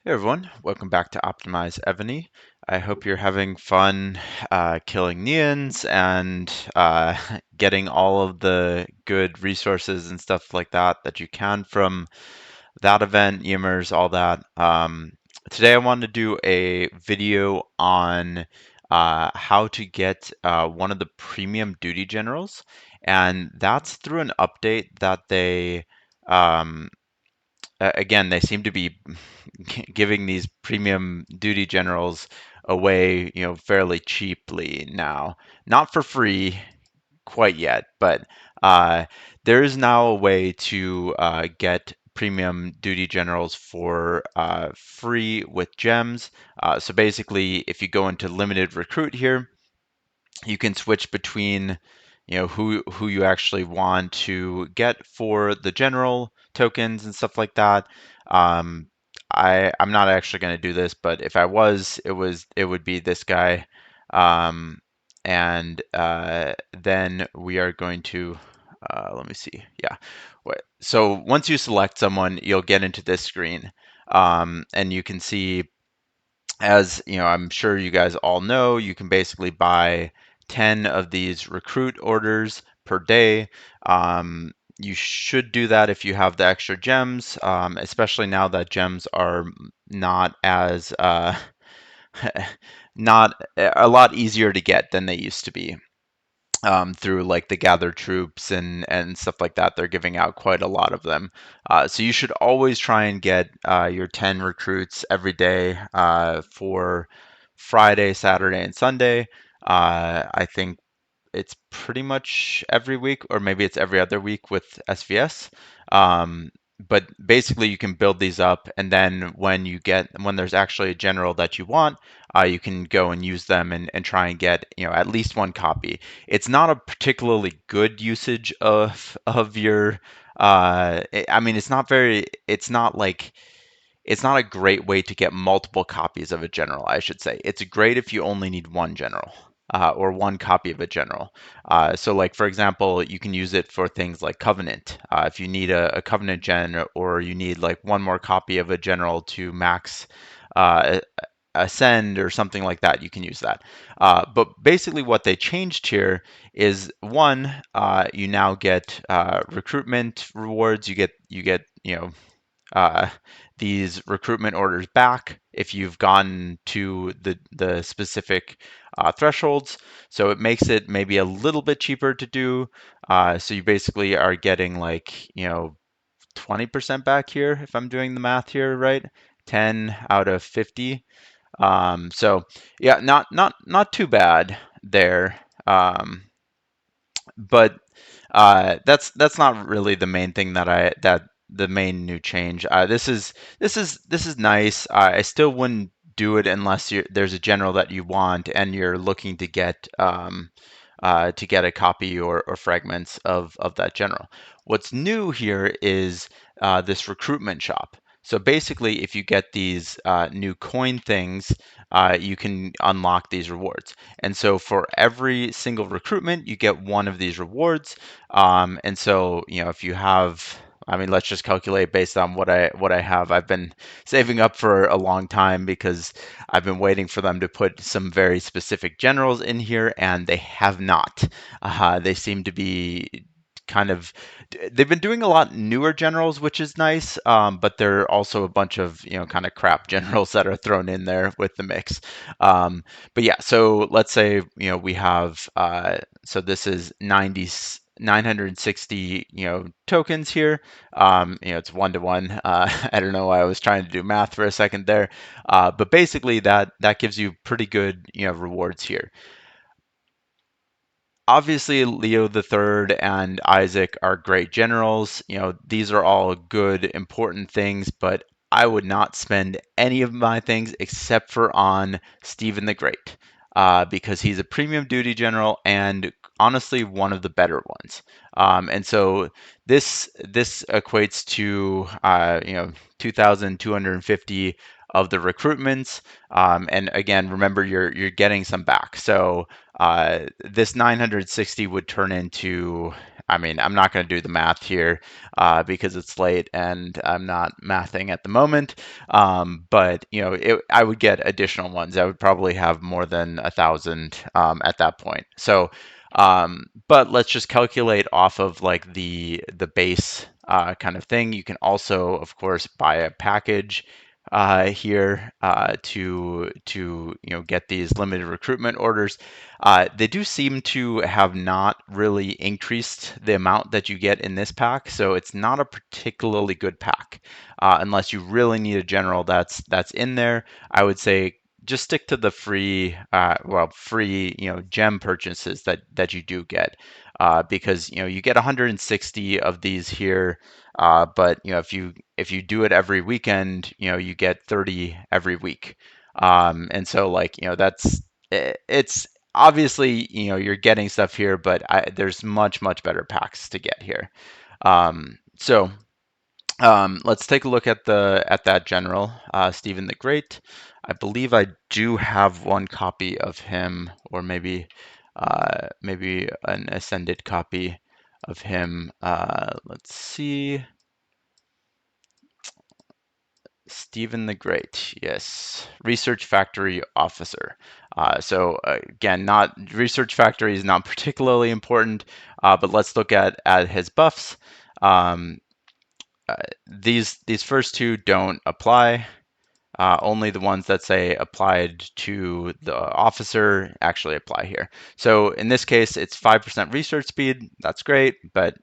Hey everyone, welcome back to OptimizEvony. I hope you're having fun killing Neons and getting all of the good resources and stuff like that you can from that event, Yimmers, all that. Today I wanted to do a video on how to get one of the premium duty generals, and that's through an update that um, again, they seem to be giving these premium duty generals away, fairly cheaply now. Not for free quite yet, but uh, there is now a way to get premium duty generals for free with gems. So basically, if you go into limited recruit here, you can switch between who you actually want to get for the general tokens and stuff like that. um, I'm not actually going to do this, but if I was, it would be this guy. um, and then we are going to let me see. Yeah. So once you select someone, you'll get into this screen, and you can see, as I'm sure you guys all know, you can basically buy 10 of these recruit orders per day. You should do that if you have the extra gems, especially now that gems are not as not a lot easier to get than they used to be, through like the gathered troops and stuff like that. They're giving out quite a lot of them. So you should always try and get your 10 recruits every day for Friday, Saturday, and Sunday. I think it's pretty much every week, or maybe it's every other week with SVS. Um, but basically, you can build these up, and then when there's actually a general that you want, you can go and use them and try and get at least one copy. It's not a particularly good usage of your. I mean, It's not like it's not a great way to get multiple copies of a general, I should say. It's great if you only need one general, or one copy of a general. So, like for example, you can use it for things like Covenant. If you need a Covenant gen, or you need like one more copy of a general to max uh, Ascend or something like that, you can use that. But basically, what they changed here is one, you now get recruitment rewards. You get uh, these recruitment orders back if you've gotten to the specific thresholds. So it makes it maybe a little bit cheaper to do. So you basically are getting like 20% back here, if I'm doing the math here right. 10 out of 50. So yeah, not too bad there. But that's not really the main thing that the main new change. This is nice. I still wouldn't do it unless there's a general that you want and you're looking to get a copy or fragments of that general. What's new here is this recruitment shop. So basically, if you get these new coin things, you can unlock these rewards. And so for every single recruitment, you get one of these rewards. And so, if you have, I mean, let's just calculate based on what I have. I've been saving up for a long time because I've been waiting for them to put some very specific generals in here, and they have not. They seem to be kind of they've been doing a lot newer generals, which is nice, but there are also a bunch of kind of crap generals that are thrown in there with the mix. But yeah, so let's say we have so this is 960 tokens here. It's 1 to 1. I don't know why I was trying to do math for a second there, but basically that gives you pretty good rewards here. Obviously, Leo the Third and Isaac are great generals. These are all good, important things, but I would not spend any of my things except for on Stephen the Great, because he's a premium duty general and honestly one of the better ones. And so this equates to 2,250 of the recruitments. And again, remember you're getting some back. So this 960 would turn into I mean, I'm not going to do the math here because it's late and I'm not mathing at the moment. But I would get additional ones. I would probably have more than 1,000 at that point. So, but let's just calculate off of like the base kind of thing. You can also, of course, buy a package here to get these limited recruitment orders. They do seem to have not really increased the amount that you get in this pack, so it's not a particularly good pack unless you really need a general that's in there. I would say just stick to the free gem purchases that you do get because you get 160 of these here. But if you do it every weekend, you get 30 every week. And so like it's obviously you're getting stuff here, but there's much better packs to get here. So let's take a look at that general, Stephen the Great. I believe I do have one copy of him, or maybe an ascended copy of him. Let's see. Stephen the Great, yes, Research Factory Officer. So again, not Research Factory is not particularly important, but let's look at his buffs. Um, uh, these first two don't apply. Only the ones that say applied to the officer actually apply here. So in this case, it's 5% research speed. That's great, but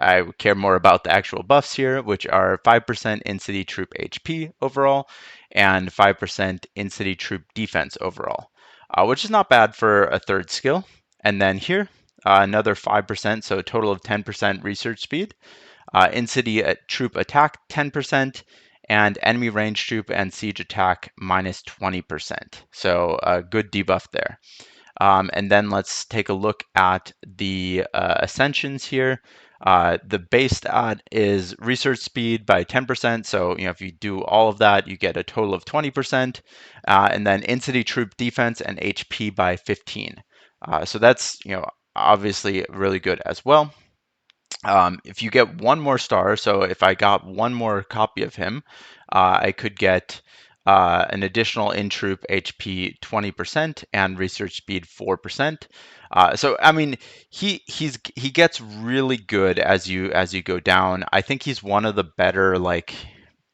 I care more about the actual buffs here, which are 5% in-city troop HP overall and 5% in-city troop defense overall, which is not bad for a third skill. And then here, another 5%, so a total of 10% research speed. In-city troop attack 10%, and enemy range troop and siege attack minus 20%. So a good debuff there. And then let's take a look at the ascensions here. The base stat is research speed by 10%. So if you do all of that, you get a total of 20%. And then in-city troop defense and HP by 15. So that's obviously really good as well. If you get one more star, so if I got one more copy of him, I could get an additional in-troop HP 20% and research speed 4%. So I mean, he gets really good as you go down. I think he's one of the better like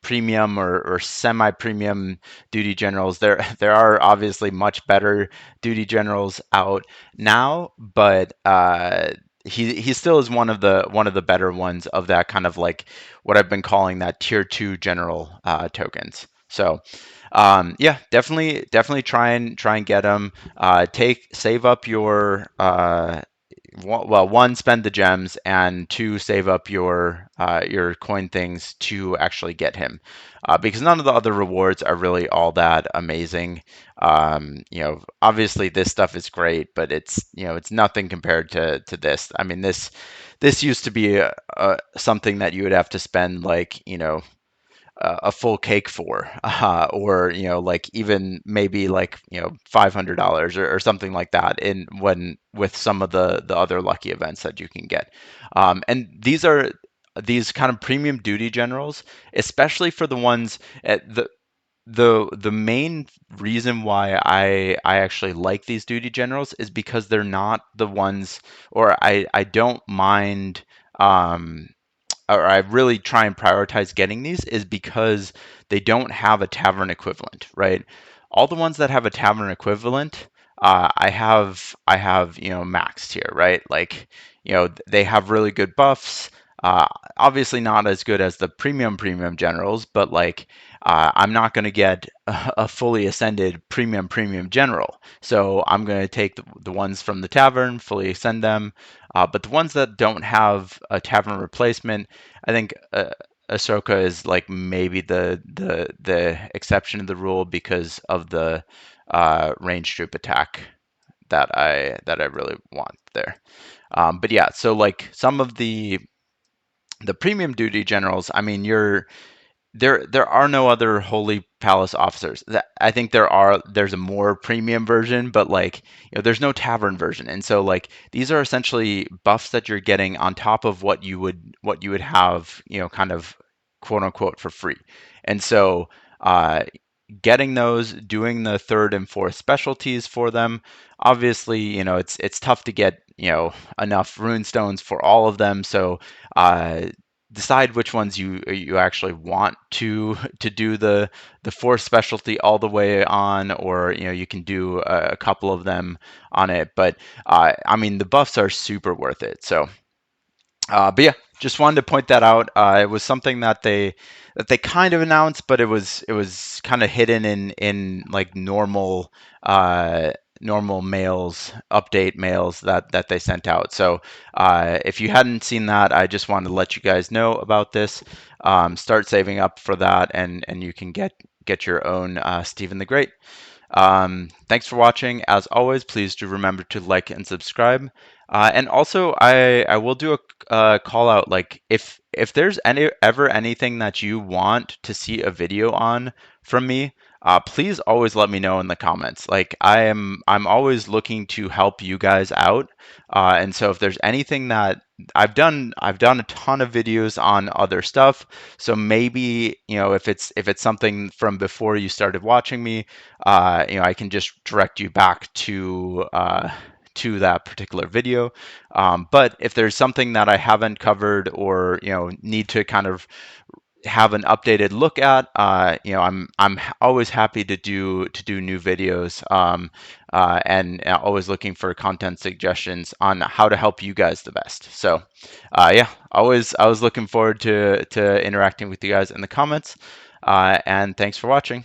premium or semi-premium duty generals. There are obviously much better duty generals out now, but he still is one of the better ones of that kind of like what I've been calling that tier 2 general tokens. So yeah, definitely try and get them. Save up your one, spend the gems, and two, save up your coin things to actually get him, because none of the other rewards are really all that amazing. Obviously this stuff is great, but it's nothing compared to this. I mean, this used to be something that you would have to spend like a full cake for, or like even maybe like $500 or something like that in when with some of the other lucky events that you can get. And these kind of premium duty generals, especially for the ones at the main reason why I actually like these duty generals is because they're not the ones, or I don't mind or I really try and prioritize getting these is because they don't have a tavern equivalent, right? All the ones that have a tavern equivalent, I have maxed here, right? Like they have really good buffs. Obviously not as good as the premium generals, but like I'm not going to get a fully ascended premium general. So I'm going to take the ones from the tavern, fully ascend them. But the ones that don't have a tavern replacement, I think Ahsoka is like maybe the exception to the rule because of the range troop attack that I really want there. But yeah, so like some of the premium duty generals, I mean, there are no other Holy Palace officers. I think there's a more premium version, but like there's no tavern version. And so like these are essentially buffs that you're getting on top of what you would have, kind of quote unquote for free. And so uh getting those, doing the third and fourth specialties for them. Obviously, it's tough to get, enough rune stones for all of them. So uh decide which ones you actually want to do the fourth specialty all the way on, or you can do a couple of them on it. But I mean, the buffs are super worth it. So but yeah, just wanted to point that out. It was something that they kind of announced, but it was kind of hidden in like uh, normal mails, update mails that they sent out. So if you hadn't seen that, I just wanted to let you guys know about this. Start saving up for that, and you can get your own Stephen the Great. Thanks for watching. As always, please do remember to like and subscribe. And also, I will do a call out. Like if there's ever anything that you want to see a video on from me, please always let me know in the comments. Like I'm always looking to help you guys out. And so if there's anything that I've done a ton of videos on other stuff. So maybe, if it's something from before you started watching me, I can just direct you back to that particular video. But if there's something that I haven't covered, or need to kind of have an updated look at, I'm always happy to do new videos, and always looking for content suggestions on how to help you guys the best. So yeah, always I was looking forward to interacting with you guys in the comments, and thanks for watching.